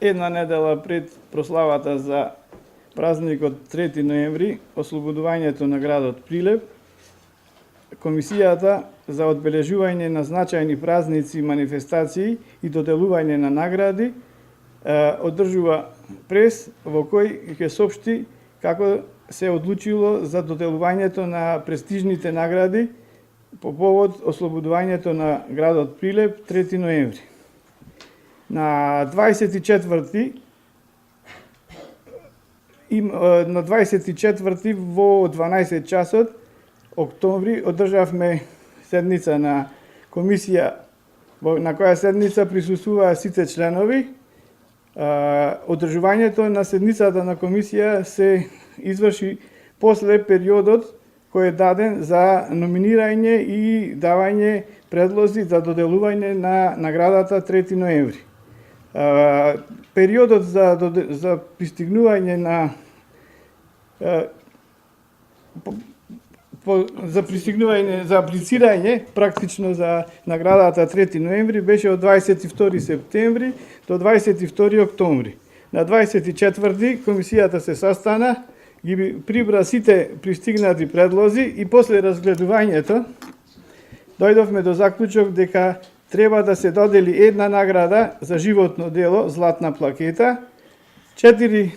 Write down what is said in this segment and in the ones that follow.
една недела пред прославата за празникот 3 ноември, ослободувањето на градот Прилеп, Комисијата за одбележување на значајни празници, манифестации и доделување на награди одржува прес во кој ќе соопшти како се одлучило за доделувањето на престижните награди по повод ослободувањето на градот Прилеп 3 ноември. На 24 во 12 часот октомври одржавме седница на комисија, на која седница присуствуваа сите членови. Одржувањето на седницата на комисија се изврши после периодот кој е даден за номинирање и давање предлози за доделување на наградата 3 ноември. Периодот за пристигнување на за аплицирање практично за наградата 3 ноември беше од 22 септември до 22 октомври. На 24 комисијата се састана, ги прибра сите пристигнати предлози и после разгледувањето дојдовме до заклучок дека треба да се додели една награда за животно дело, златна плакета, 6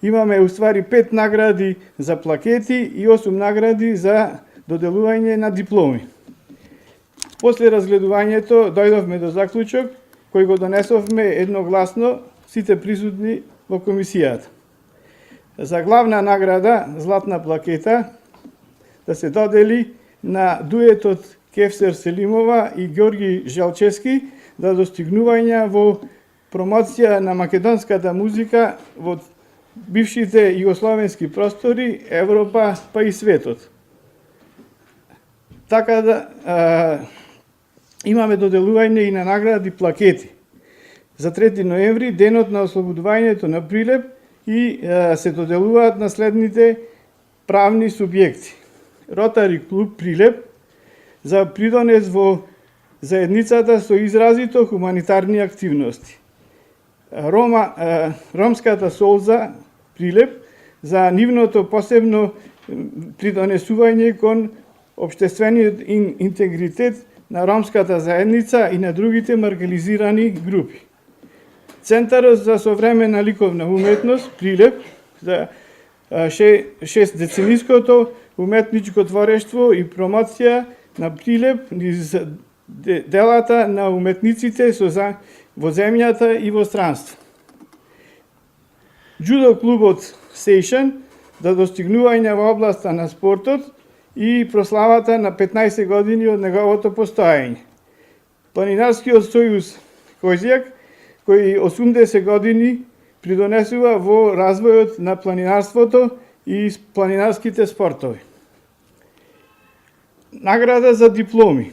имаме уствари 5 награди за плакети и 8 награди за доделување на дипломи. После разгледувањето дојдовме до заклучок кој го донесовме едногласно сите присутни во комисијата. За главна награда, златна плакета, да се додели на дуетот Кевсер Селимова и Ѓорги Желчевски за достигнувања во промоција на македонската музика во бившите југословенски простори, Европа, па и светот. Така да имаме доделување и на награди плакети. За 3 ноември, денот на ослободувањето на Прилеп, и се доделуваат на следните правни субјекти. Ротари клуб Прилеп за придонес во заедницата со изразито хуманитарни активности. Ромската солза Прилеп за нивното посебно придонесување кон општествениот интегритет на ромската заедница и на другите маргинализирани групи. Центарот за современа ликовна уметност Прилеп за 6-децениското уметничко творештво и промоција на Прилеп низ делата на уметниците во земјата и во странство. Джудо клубот Сейшен за достигнување во областа на спортот и прославата на 15 години од неговото постоење. Планинарскиот сојуз Козјак, кој 80 години придонесува во развојот на планинарството и планинарските спортови. Награда за дипломи.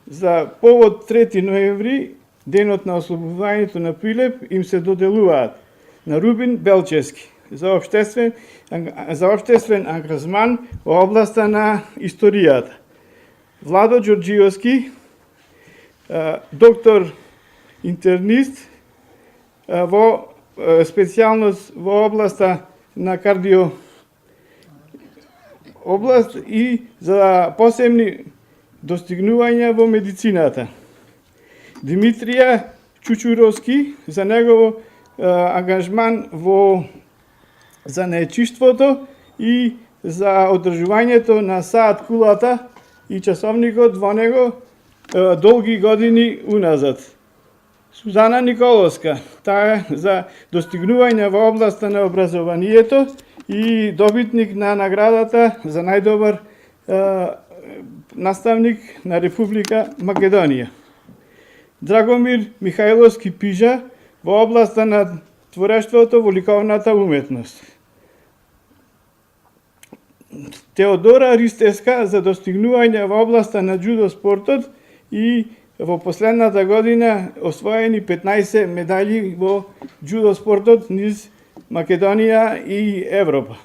За повод 3 ноември, денот на ослободувањето на Прилеп, им се доделуваат на Рубин Белчевски за општествен ангажман во областа на историјата. Владо Ѓорѓиевски, доктор интернист во специјалност во областа на кардио област и за посебни достигнувања во медицината. Димитрија Чучуровски за негово ангажман во занечиштвото и за одржувањето на саат кулата и часовникот во него долги години уназад. Сузана Николовска, таа за достигнување во областа на образованието и добитник на наградата за најдобар наставник на Република Македонија. Драгомир Михајловски Пижа во областа на творештвото во ликовната уметност. Теодора Ристеска за достигнување во областа на џудо спортот и во последната година освоени 15 медали во џудо спортот низ Македонија и Европа.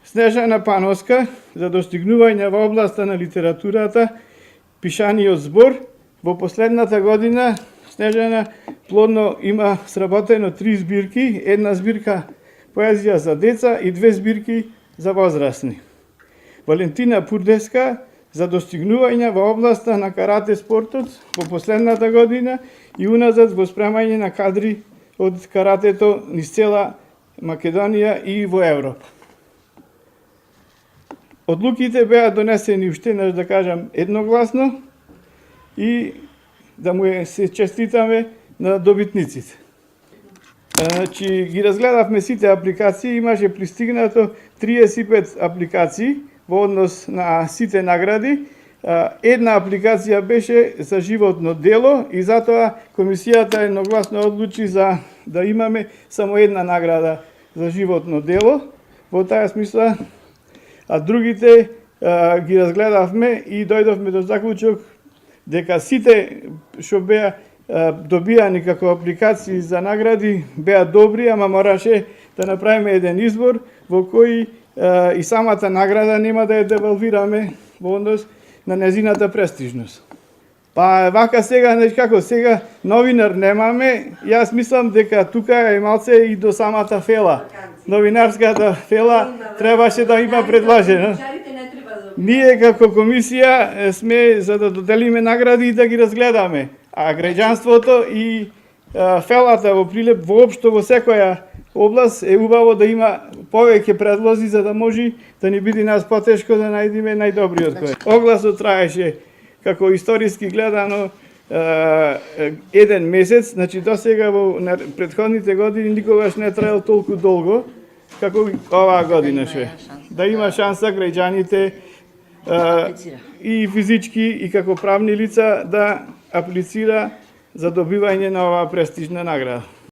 Снежана Пановска за достигнување во областа на литературата, пишаниот збор, во последната година Снежана плодно има сработено 3 збирки, една збирка поезија за деца и 2 збирки за возрастни. Валентина Пурдеска за достигнувања во областа на карате спортот во последната година и уназад во спремање на кадри од каратето низ цела Македонија и во Европа. Одлуките беа донесени уште еднаш да кажам едногласно и да му се честитаме на добитниците. Значи ги разгледавме сите апликации, имаше пристигнато 35 апликации во однос на сите награди. Една апликација беше за животно дело и затоа комисијата едногласно одлучи за да имаме само една награда за животно дело. Во таа смисла, а другите ги разгледавме и дојдовме до заклучок дека сите што беа добиани како апликации за награди беа добри, ама мораше да направиме еден избор во кој и самата награда нема да ја девалвираме во однос на незината престижност. Па вака сега, значи како сега новинар немаме, јас мислам дека тука е малце и до самата фела. Новинарската фела требаше да има предложено. Ние како комисија сме за да доделиме награди и да ги разгледаме. А граѓанството и фелата во Прилеп воопшто во секоја област е убаво да има повеќе предлози за да може да ни биде нас потешко да најдеме најдобриот кој. Огласот траеше како историски гледано еден месец, значи досега во претходните години никогаш не траел толку долго како оваа година ше. Да има шанса граѓаните и физички и како правни лица да аплицира за добивање на оваа престижна награда.